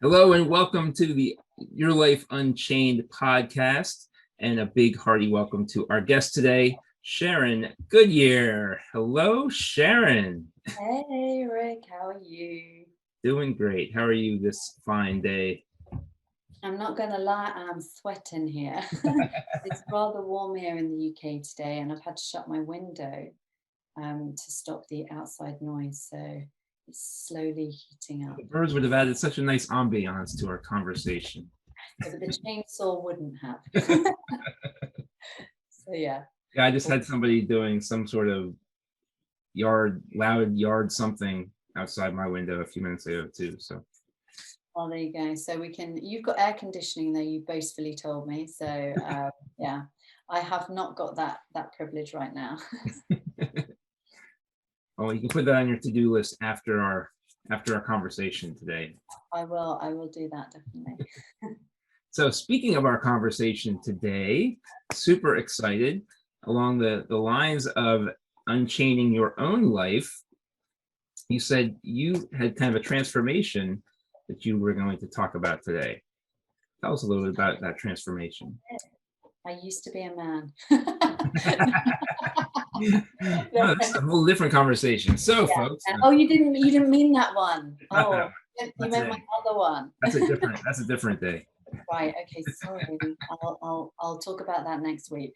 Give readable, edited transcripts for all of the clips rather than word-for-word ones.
Hello and welcome to the Your Life Unchained podcast, and a big hearty welcome to our guest today, Sharron Goodyear. Hello, Sharron. Hey Rick, how are you? Doing great. How are you this fine day? I'm not gonna lie, I'm sweating here. It's rather warm here in the UK today, and I've had to shut my window to stop the outside noise, so it's slowly heating up. The birds would have added such a nice ambiance to our conversation. Yeah, but the chainsaw wouldn't have. So yeah. Yeah, I just had somebody doing some sort of loud yard something outside my window a few minutes ago too. So Well, there you go. So you've got air conditioning there, you boastfully told me. So yeah, I have not got that privilege right now. oh, you can put that on your to-do list after our conversation today. I will do that definitely. So speaking of our conversation today, super excited along the lines of unchaining your own life. You said you had kind of a transformation that you were going to talk about today. Tell us a little bit about that transformation. I used to be a man. No, that's a whole different conversation. So, Yeah. folks, Oh, you didn't mean that one. not that Oh, one. you Not meant my today. other one. That's a different day. Right. Okay. Sorry. I'll talk about that next week.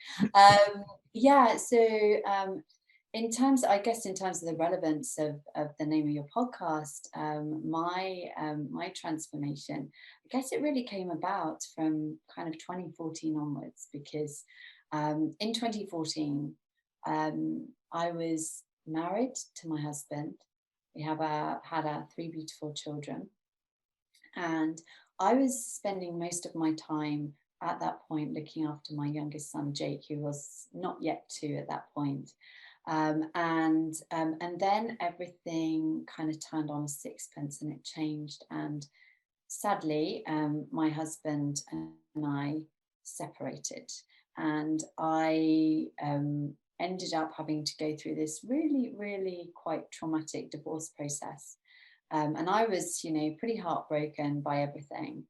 Yeah. So, I guess, in terms of the relevance of the name of your podcast, my transformation, I guess it really came about from kind of 2014 onwards, because in 2014, I was married to my husband. We had our three beautiful children, and I was spending most of my time at that point looking after my youngest son, Jake, who was not yet 2 at that point. And then everything kind of turned on a sixpence, and it changed. And sadly, my husband and I separated, and I ended up having to go through this really, really quite traumatic divorce process. And I was, pretty heartbroken by everything.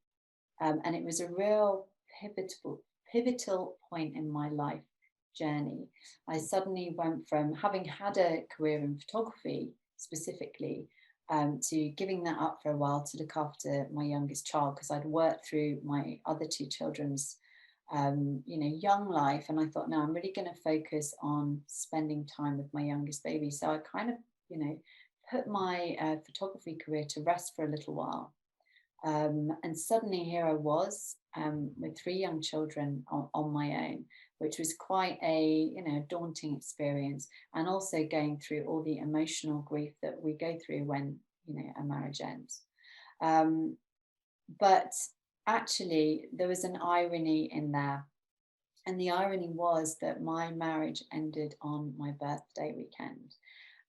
And it was a real pivotal point in my life journey. I suddenly went from having had a career in photography specifically, to giving that up for a while to look after my youngest child, because I'd worked through my other two children's young life, and I thought, no, I'm really going to focus on spending time with my youngest baby. So I kind of, put my photography career to rest for a little while. And suddenly here I was, with three young children on my own, which was quite a daunting experience, and also going through all the emotional grief that we go through when a marriage ends. But actually, there was an irony in there. And the irony was that my marriage ended on my birthday weekend.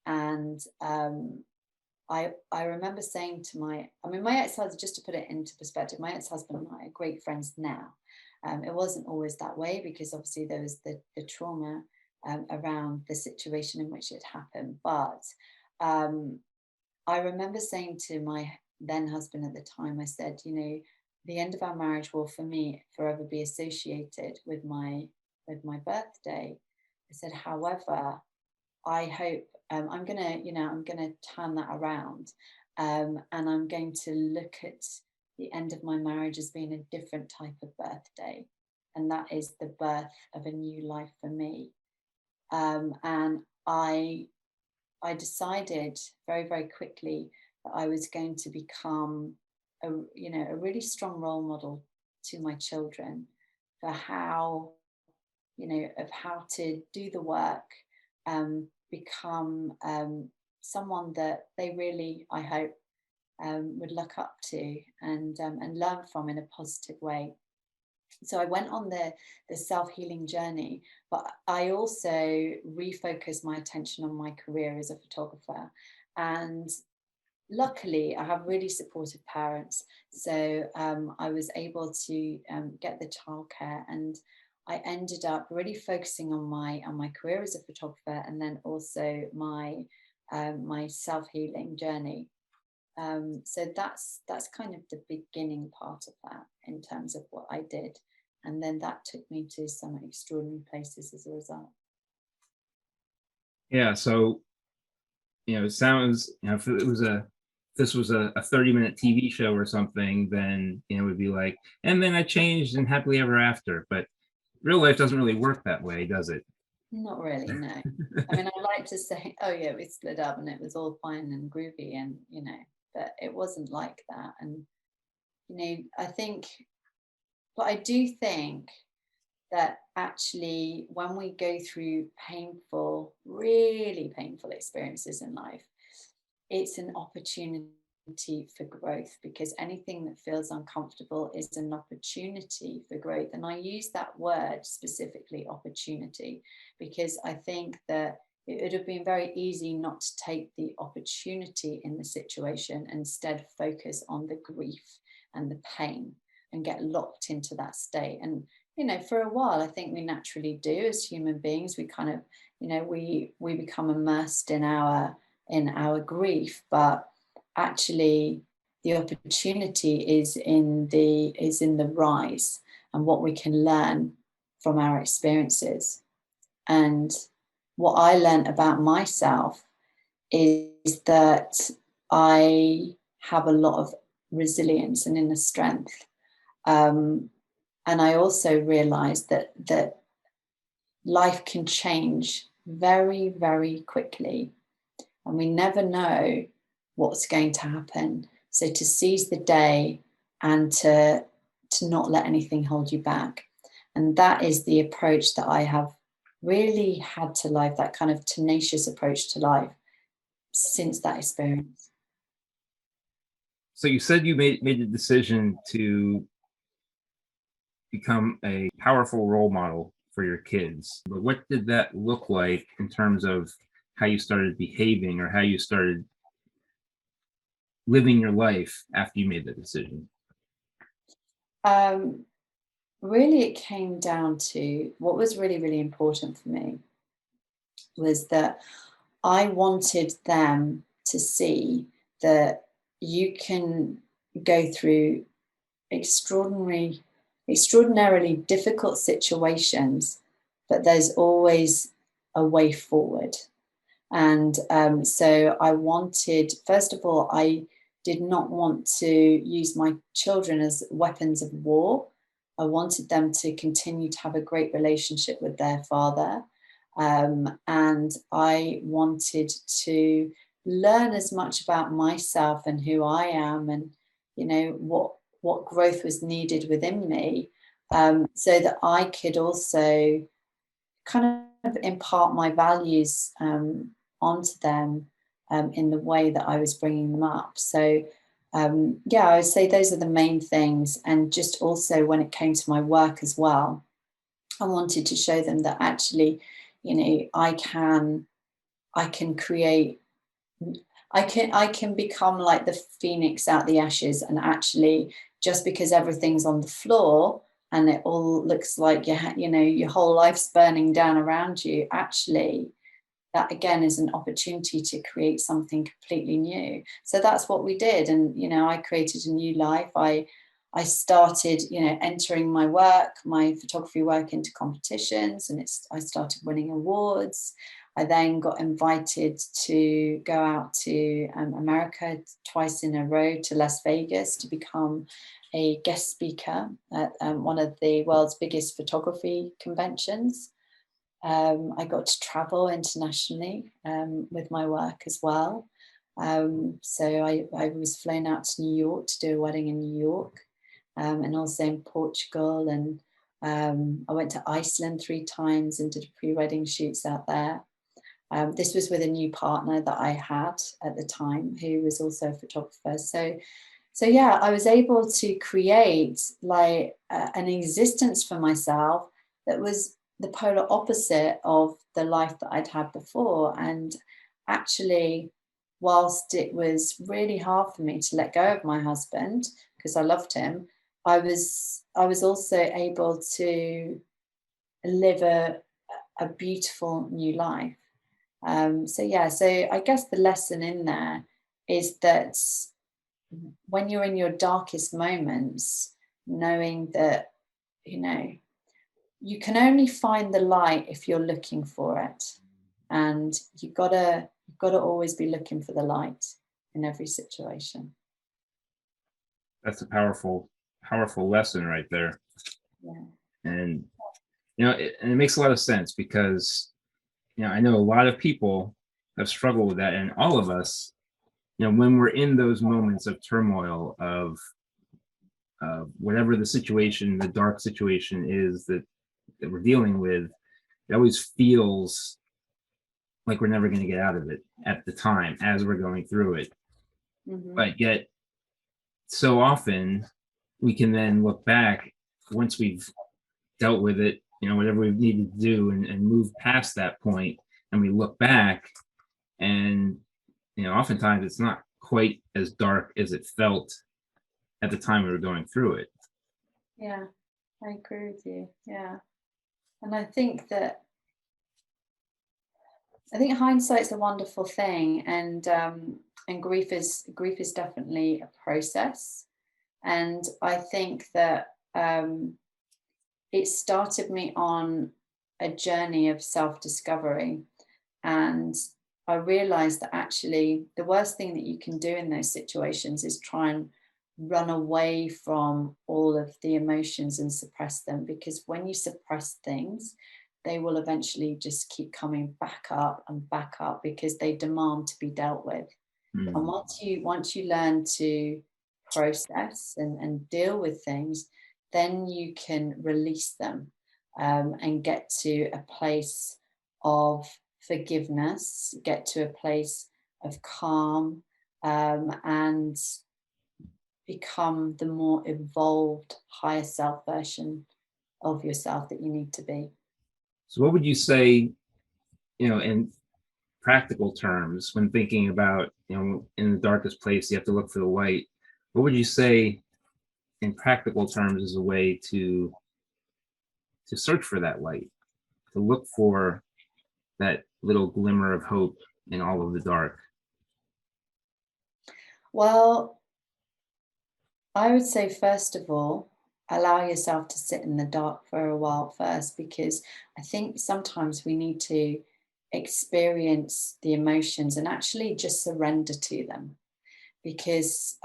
And I remember saying to my ex-husband, just to put it into perspective, my ex-husband and I are great friends now. It wasn't always that way, because obviously there was the trauma around the situation in which it happened. But I remember saying to my then husband at the time, I said, the end of our marriage will, for me, forever be associated with my birthday. I said, however, I hope I'm gonna turn that around, and I'm going to look at the end of my marriage as being a different type of birthday, and that is the birth of a new life for me. And I decided very, very quickly that I was going to become a really strong role model to my children for how of how to do the work, become someone that they really, I hope, would look up to, and learn from in a positive way. So I went on the self-healing journey, but I also refocused my attention on my career as a photographer. And luckily, I have really supportive parents, so I was able to get the childcare, and I ended up really focusing on my career as a photographer, and then also my self-healing journey. So that's kind of the beginning part of that in terms of what I did. And then that took me to some extraordinary places as a result. Yeah. So, it sounds, if it was this was a 30-minute TV show or something, then, it would be like, and then I changed and happily ever after. But real life doesn't really work that way, does it? Not really, no. I mean, I like to say, oh yeah, we split up and it was all fine and groovy, and but it wasn't like that. And I think, but I do think that actually when we go through painful, really painful experiences in life, it's an opportunity for growth, because anything that feels uncomfortable is an opportunity for growth. And I use that word specifically, opportunity, because I think that it would have been very easy not to take the opportunity in the situation, instead focus on the grief and the pain and get locked into that state. And for a while, I think we naturally do as human beings. We kind of, we become immersed in our grief, but actually the opportunity is in the rise and what we can learn from our experiences. And what I learned about myself is that I have a lot of resilience and inner strength. And I also realized that life can change very, very quickly, and we never know what's going to happen. So to seize the day and to not let anything hold you back. And that is the approach that I have really had to life, that kind of tenacious approach to life since that experience. So you said you made the decision to become a powerful role model for your kids. But what did that look like in terms of how you started behaving, or how you started living your life after you made the decision? Um, Really, it came down to what was really, really important for me was that I wanted them to see that you can go through extraordinarily difficult situations, but there's always a way forward. And so I wanted, first of all, I did not want to use my children as weapons of war. I wanted them to continue to have a great relationship with their father. And I wanted to learn as much about myself and who I am, and what growth was needed within me, so that I could also kind of impart my values onto them in the way that I was bringing them up. So yeah, I would say those are the main things. And just also when it came to my work as well, I wanted to show them that actually, I can create, I can become like the phoenix out the ashes. And actually, just because everything's on the floor and it all looks like your whole life's burning down around you, actually that again is an opportunity to create something completely new. So that's what we did. And I created a new life. I started entering my photography work into competitions, and I started winning awards. I then got invited to go out to America twice in a row, to Las Vegas, to become a guest speaker at one of the world's biggest photography conventions. I got to travel internationally with my work as well. So I was flown out to New York to do a wedding in New York, and also in Portugal. And I went to Iceland 3 times and did pre-wedding shoots out there. This was with a new partner that I had at the time, who was also a photographer. So yeah, I was able to create like an existence for myself that was the polar opposite of the life that I'd had before. And actually, whilst it was really hard for me to let go of my husband because I loved him, I was also able to live a beautiful new life. So yeah, so I guess the lesson in there is that when you're in your darkest moments, knowing that, you can only find the light if you're looking for it. And you've gotta always be looking for the light in every situation. That's a powerful, powerful lesson right there. Yeah. And and it makes a lot of sense because I know a lot of people have struggled with that, and all of us, when we're in those moments of turmoil of whatever the situation, the dark situation is that we're dealing with, it always feels like we're never going to get out of it at the time as we're going through it. Hmm. But yet, so often we can then look back once we've dealt with it, whatever we've needed to do, and move past that point, and we look back, and oftentimes it's not quite as dark as it felt at the time we were going through it. Yeah, I agree with you. Yeah. And I think hindsight's a wonderful thing, and grief is definitely a process. And I think that it started me on a journey of self-discovery, and I realized that actually the worst thing that you can do in those situations is try and run away from all of the emotions and suppress them, because when you suppress things, they will eventually just keep coming back up because they demand to be dealt with. And Mm. once you learn to process and deal with things, then you can release them, and get to a place of forgiveness, get to a place of calm, and become the more evolved, higher self version of yourself that you need to be. So, what would you say, in practical terms, when thinking about, in the darkest place, you have to look for the light? What would you say, in practical terms, is a way to search for that light, to look for that little glimmer of hope in all of the dark? Well, I would say, first of all, allow yourself to sit in the dark for a while first, because I think sometimes we need to experience the emotions and actually just surrender to them, because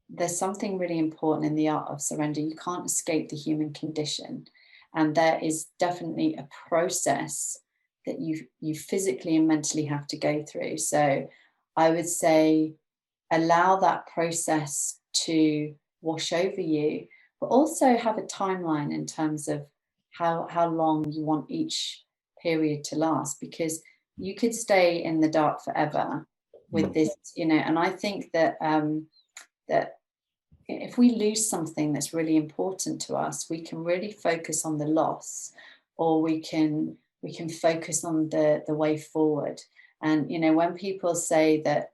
there's something really important in the art of surrender. You can't escape the human condition, and there is definitely a process that you physically and mentally have to go through. So I would say allow that process to wash over you, but also have a timeline in terms of how long you want each period to last, because you could stay in the dark forever with Mm. this, and I think that if we lose something that's really important to us, we can really focus on the loss, or we can focus on the way forward. And when people say that,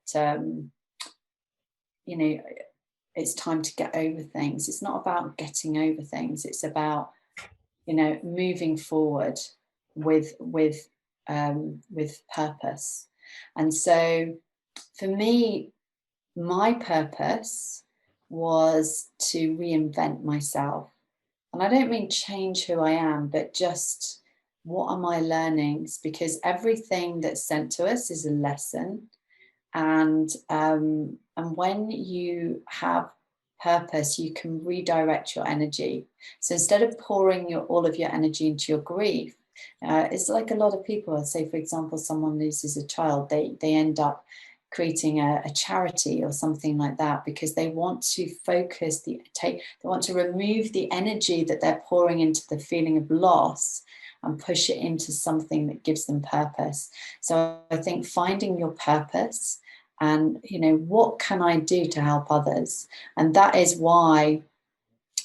you know it's time to get over things, it's not about getting over things, it's about moving forward with purpose. And so for me, my purpose was to reinvent myself. And I don't mean change who I am, but just what are my learnings, because everything that's sent to us is a lesson. And when you have purpose, you can redirect your energy. So instead of pouring all of your energy into your grief, it's like a lot of people say, for example, someone loses a child, they end up creating a charity or something like that, because they want to they want to remove the energy that they're pouring into the feeling of loss and push it into something that gives them purpose. So I think finding your purpose, and what can I do to help others? And that is why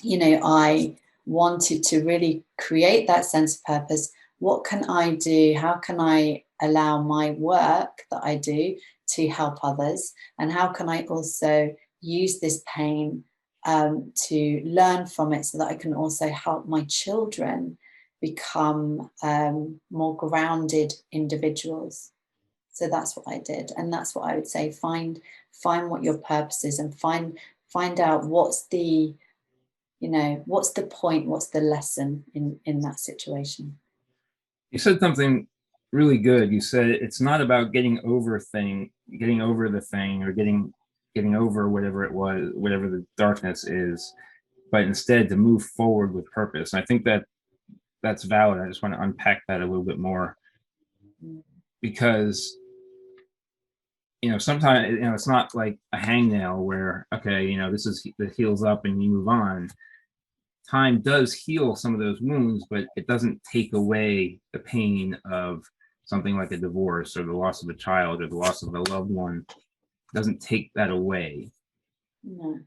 I wanted to really create that sense of purpose. What can I do? How can I allow my work that I do to help others? And how can I also use this pain, to learn from it, so that I can also help my children become more grounded individuals? So that's what I did, and that's what I would say: find what your purpose is, and find out what's the, what's the point, what's the lesson in that situation. You said something really good. You said it's not about getting over the thing, or getting over whatever it was, whatever the darkness is, but instead to move forward with purpose. And I think that that's valid. I just want to unpack that a little bit more, Mm. because sometimes it's not like a hangnail where, okay, this is the heals up and you move on. Time does heal some of those wounds, but it doesn't take away the pain of something like a divorce, or the loss of a child, or the loss of a loved one. It doesn't take that away. No.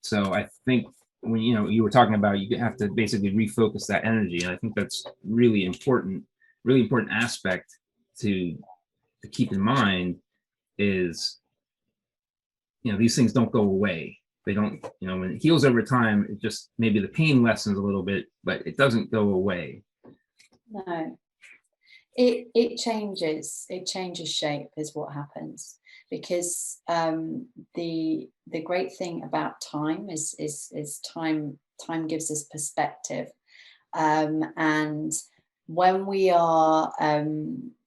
So I think when you were talking about, you have to basically refocus that energy, and I think that's really important aspect to keep in mind is, these things don't go away. They don't, when it heals over time, it just, maybe the pain lessens a little bit, but it doesn't go away. No. It changes shape is what happens, because the great thing about time is time gives us perspective, and when we are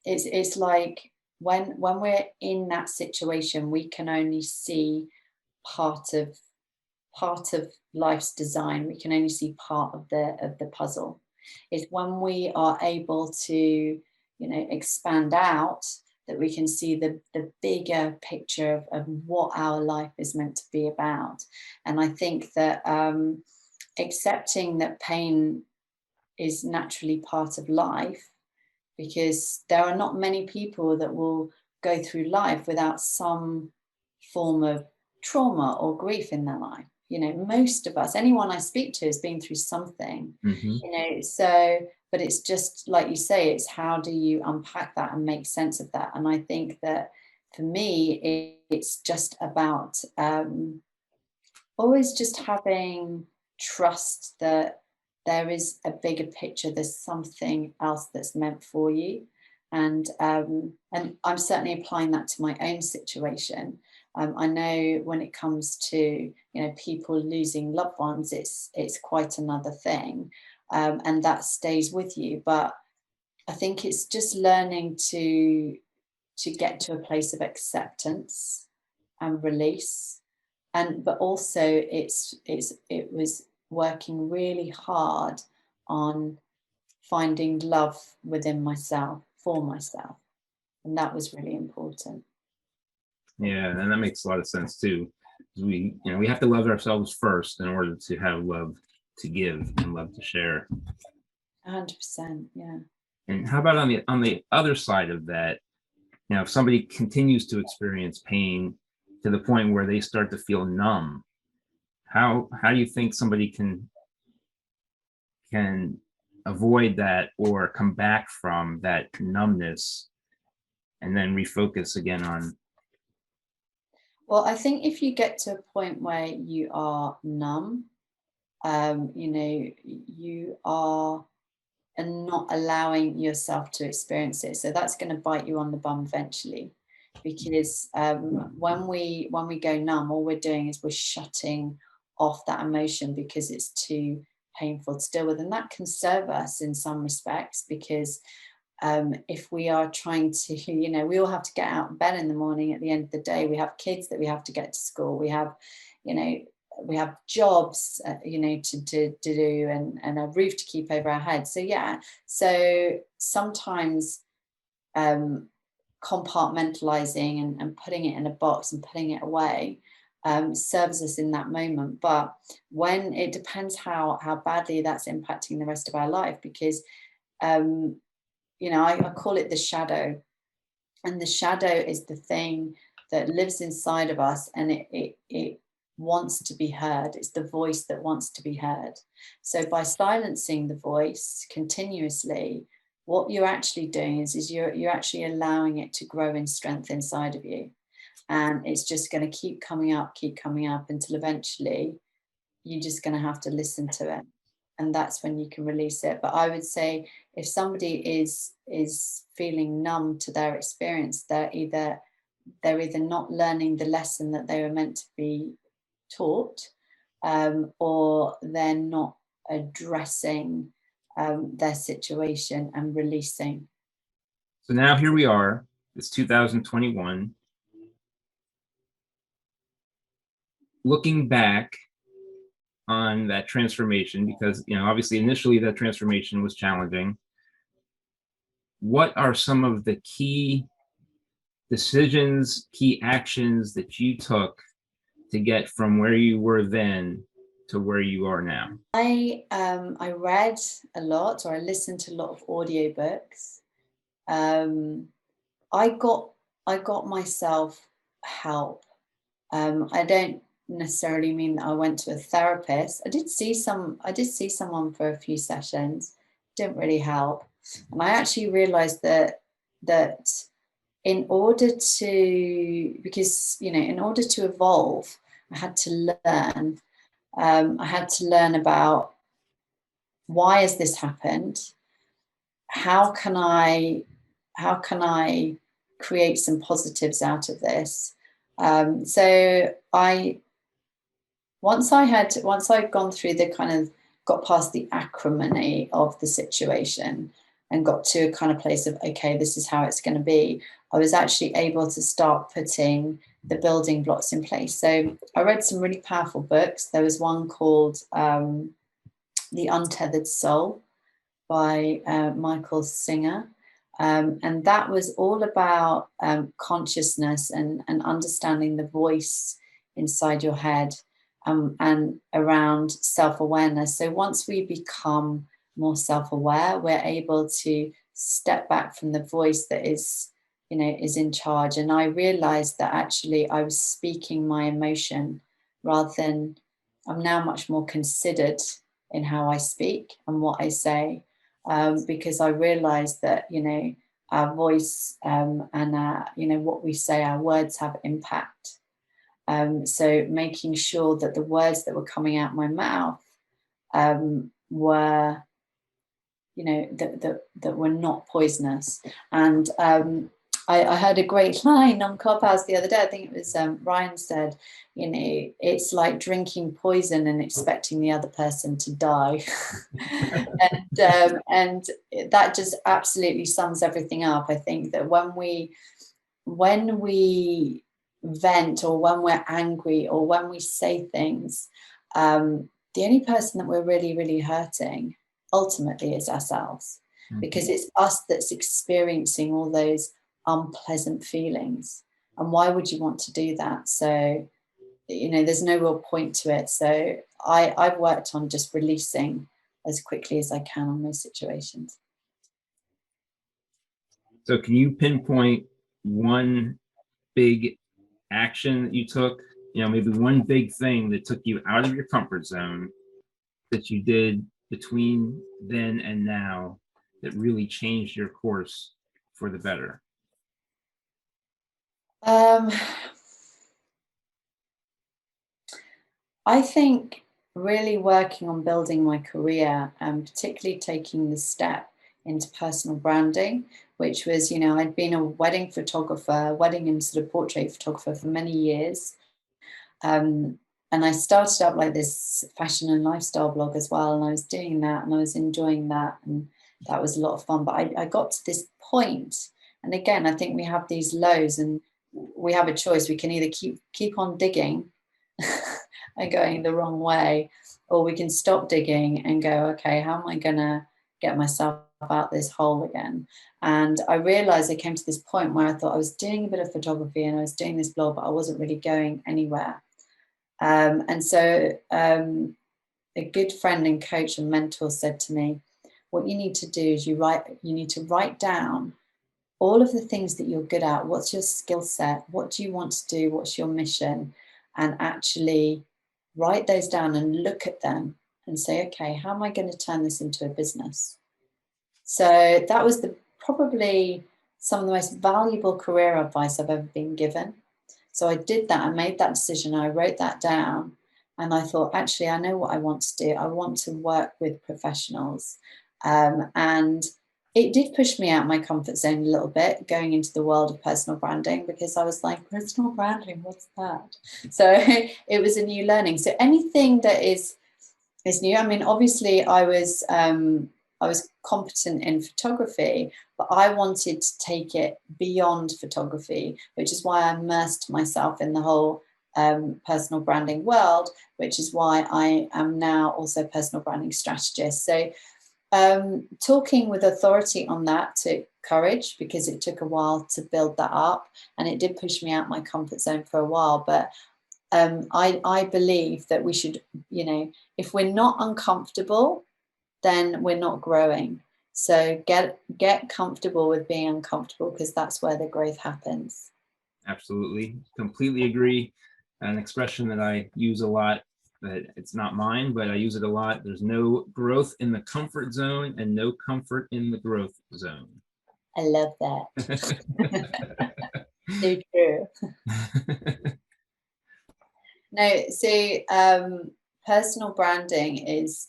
it's like when we're in that situation, we can only see part of life's design. We can only see part of the puzzle. It's when we are able to, expand out, that we can see the bigger picture of what our life is meant to be about. And I think that accepting that pain is naturally part of life, because there are not many people that will go through life without some form of trauma or grief in their life. Most of us, anyone I speak to, has been through something. Hmm. So, but it's just like you say, it's how do you unpack that and make sense of that? And I think that for me, it's just about always just having trust that there is a bigger picture. There's something else that's meant for you, and I'm certainly applying that to my own situation. I know when it comes to people losing loved ones, it's quite another thing, and that stays with you. But I think it's just learning to get to a place of acceptance and release, and but also it was working really hard on finding love within myself, for myself, and that was really important. Yeah, and that makes a lot of sense too. 'Cause we have to love ourselves first in order to have love to give and love to share. 100%, yeah. And how about on the other side of that, if somebody continues to experience pain to the point where they start to feel numb, how do you think somebody can avoid that, or come back from that numbness, and then refocus again on? Well, I think if you get to a point where you are numb, you are and not allowing yourself to experience it. So that's going to bite you on the bum eventually, because when we go numb, all we're doing is we're shutting off that emotion because it's too painful to deal with, and that can serve us in some respects, because if we are trying to, we all have to get out of bed in the morning. At the end of the day, we have kids that we have to get to school. We have, you know, we have jobs, to do, and a roof to keep over our heads. So yeah, so sometimes compartmentalizing and putting it in a box and putting it away serves us in that moment. But when it depends how badly that's impacting the rest of our life, because I call it the shadow, and the shadow is the thing that lives inside of us, and it wants to be heard. It's the voice that wants to be heard. So by silencing the voice continuously, what you're actually doing is you're actually allowing it to grow in strength inside of you, and it's just going to keep coming up until eventually you're just going to have to listen to it. and that's when you can release it. But I would say if somebody is feeling numb to their experience, they're either not learning the lesson that they were meant to be taught, or they're not addressing their situation and releasing. So now here we are, it's 2021. Looking back on that transformation, because obviously initially that transformation was challenging. What are some of the key decisions, key actions that you took to get from where you were then to where you are now? I read a lot, or I listened to a lot of audiobooks. I got myself help. I don't necessarily mean that I went to a therapist. I did see someone for a few sessions. Didn't really help. And I actually realized that in order to, because in order to evolve, I had to learn. I had to learn about, why has this happened? How can I create some positives out of this? So once I'd gone through got past the acrimony of the situation and got to a kind of place of, okay, this is how it's going to be, I was actually able to start putting the building blocks in place. So I read some really powerful books. There was one called The Untethered Soul by Michael Singer. And that was all about consciousness and understanding the voice inside your head, and around self-awareness. So once we become more self-aware, we're able to step back from the voice that is in charge. And I realized that actually I was speaking my emotion, rather than, I'm now much more considered in how I speak and what I say, because I realized that our voice, and what we say, our words have impact. So making sure that the words that were coming out my mouth were, that were not poisonous. And I heard a great line on Clubhouse the other day. I think it was Ryan said, it's like drinking poison and expecting the other person to die. And that just absolutely sums everything up. I think that when we vent, or when we're angry, or when we say things, the only person that we're really, really hurting ultimately is ourselves, because it's us that's experiencing all those unpleasant feelings. And why would you want to do that? So there's no real point to it. So I've worked on just releasing as quickly as I can on those situations. So can you pinpoint one big action that you took, maybe one big thing that took you out of your comfort zone that you did between then and now that really changed your course for the better? I think really working on building my career, and particularly taking the step into personal branding, which was, I'd been a wedding photographer, wedding and sort of portrait photographer for many years. And I started up like this fashion and lifestyle blog as well. And I was doing that and I was enjoying that. And that was a lot of fun. But I got to this point, and again, I think we have these lows and we have a choice. We can either keep on digging and going the wrong way, or we can stop digging and go, okay, how am I going to get myself out this hole again? And I realized I came to this point where I thought I was doing a bit of photography and I was doing this blog, but I wasn't really going anywhere. And so a good friend and coach and mentor said to me, what you need to do is you need to write down all of the things that you're good at. What's your skill set? What do you want to do? What's your mission? And actually write those down and look at them and say, okay, how am I going to turn this into a business? So that was probably some of the most valuable career advice I've ever been given. So I did that. I made that decision. I wrote that down. And I thought, actually, I know what I want to do. I want to work with professionals. And it did push me out my comfort zone a little bit, going into the world of personal branding, because I was like, personal branding, what's that? So it was a new learning. So anything that is new. I mean, obviously, I was competent in photography, but I wanted to take it beyond photography, which is why I immersed myself in the whole personal branding world, which is why I am now also a personal branding strategist. So talking with authority on that took courage, because it took a while to build that up, and it did push me out my comfort zone for a while. But I believe that we should, if we're not uncomfortable, then we're not growing. So get comfortable with being uncomfortable, because that's where the growth happens. Absolutely. Completely agree. An expression that I use a lot, that it's not mine, but I use it a lot. There's no growth in the comfort zone and no comfort in the growth zone. I love that. So true. No, so personal branding is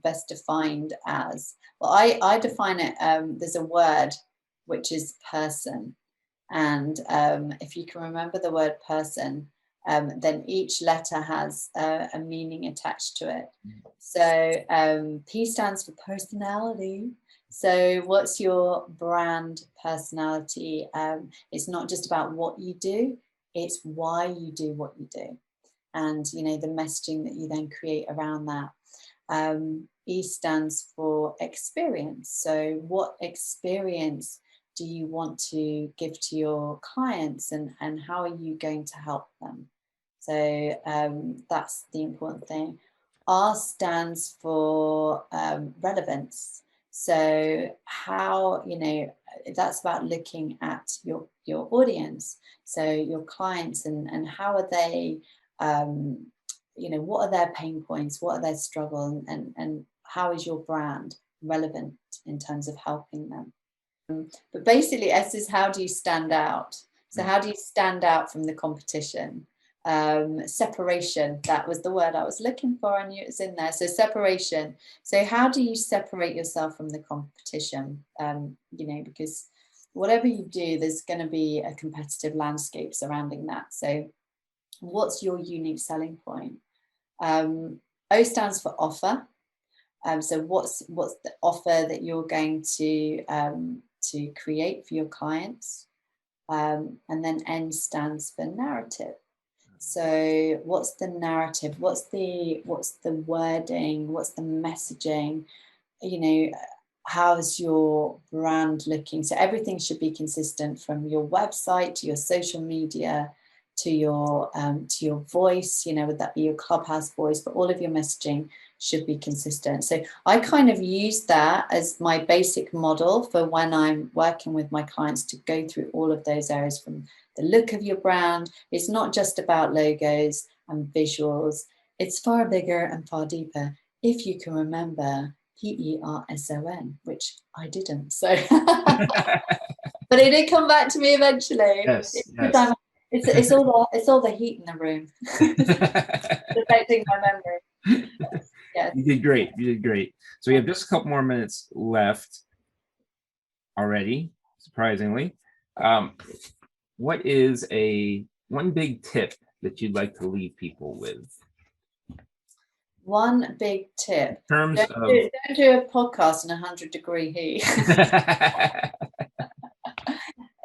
best defined as, well, I define it, there's a word which is person. And if you can remember the word person, then each letter has a meaning attached to it. So P stands for personality. So what's your brand personality? It's not just about what you do, it's why you do what you do. And, the messaging that you then create around that. E stands for experience. So what experience do you want to give to your clients, and how are you going to help them? So that's the important thing. R stands for relevance. So how, that's about looking at your audience, so your clients, and how are they, what are their pain points, what are their struggles, and how is your brand relevant in terms of helping them? But basically, S is, how do you stand out? So how do you stand out from the competition? Separation, that was the word I was looking for. I knew it was in there. So separation. So how do you separate yourself from the competition? Because whatever you do, there's going to be a competitive landscape surrounding that. So what's your unique selling point? O stands for offer. So what's the offer that you're going to create for your clients? And then N stands for narrative. So what's the narrative? What's the wording? What's the messaging? How's your brand looking? So everything should be consistent, from your website to your social media to your voice, would that be your Clubhouse voice? But all of your messaging should be consistent. So I kind of use that as my basic model for when I'm working with my clients, to go through all of those areas, from the look of your brand. It's not just about logos and visuals. It's far bigger and far deeper, if you can remember PERSON, which I didn't. So, but it did come back to me eventually. Yes, it's all the heat in the room, affecting my memory. Yes. You did great. You did great. So we have just a couple more minutes left already, surprisingly. What is one big tip that you'd like to leave people with? One big tip. In terms of... don't do a podcast in 100-degree heat.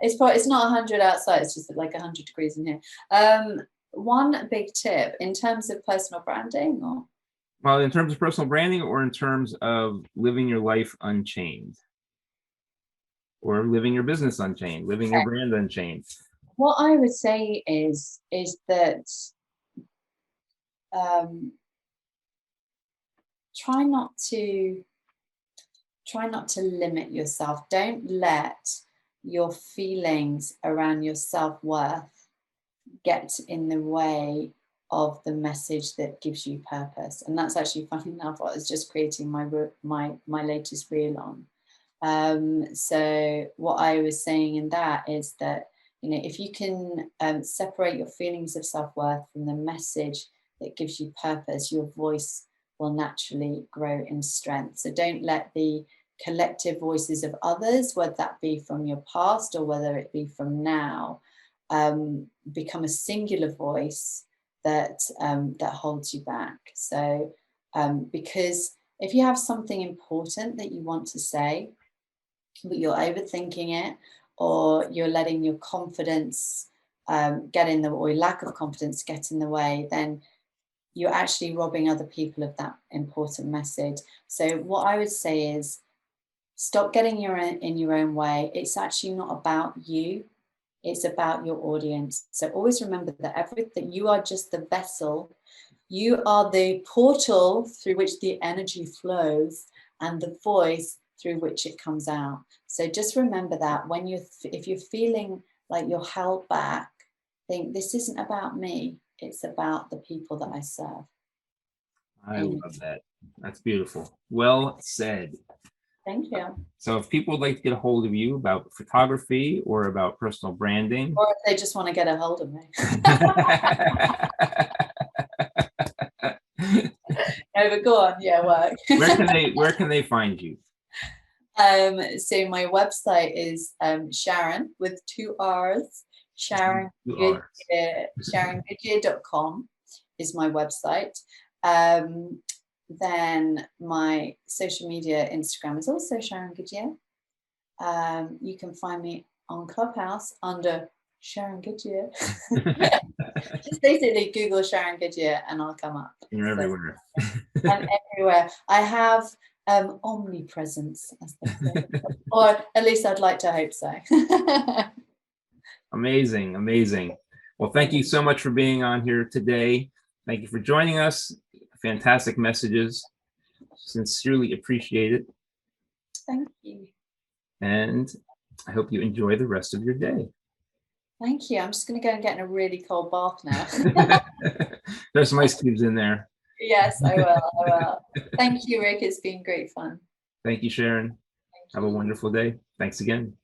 It's not 100 outside, it's just like 100 degrees in here. One big tip in terms of personal branding, or? Well, in terms of personal branding, or in terms of living your life unchained, or living your business unchained, living your brand unchained. What I would say is that try not to limit yourself. Don't let your feelings around your self-worth get in the way of the message that gives you purpose. And that's actually, funny enough, I was just creating my latest reel on. So what I was saying in that is that, if you can separate your feelings of self-worth from the message that gives you purpose, your voice will naturally grow in strength. So don't let the collective voices of others, whether that be from your past or whether it be from now, become a singular voice that that holds you back. So because if you have something important that you want to say, but you're overthinking it, or you're letting your confidence get in the, or your lack of confidence get in the way, then you're actually robbing other people of that important message. So what I would say is, stop getting in your own way. It's actually not about you. It's about your audience. So always remember that you are just the vessel. You are the portal through which the energy flows and the voice through which it comes out. So just remember that if you're feeling like you're held back, think this isn't about me. It's about the people that I serve. I love that. That's beautiful. Well said. Thank you. So if people would like to get a hold of you about photography or about personal branding, or if they just want to get a hold of me. No, but go on. Yeah, work. where can they find you? So my website is Sharron with 2 R's. Sharron Goodyear, SharronGoodyear.com is my website. Then my social media Instagram is also Sharron Goodyear. You can find me on Clubhouse under Sharron Goodyear. Just basically Google Sharron Goodyear and I'll come up. You're everywhere. I'm everywhere. I have omnipresence, as they say. Or at least I'd like to hope so. Amazing, amazing. Well, thank you so much for being on here today. Thank you for joining us. Fantastic messages. Sincerely appreciate it. Thank you. And I hope you enjoy the rest of your day. Thank you. I'm just going to go and get in a really cold bath now. There's some ice cubes in there. Yes, I will. Thank you, Rick. It's been great fun. Thank you, Sharron. Have a wonderful day. Thanks again.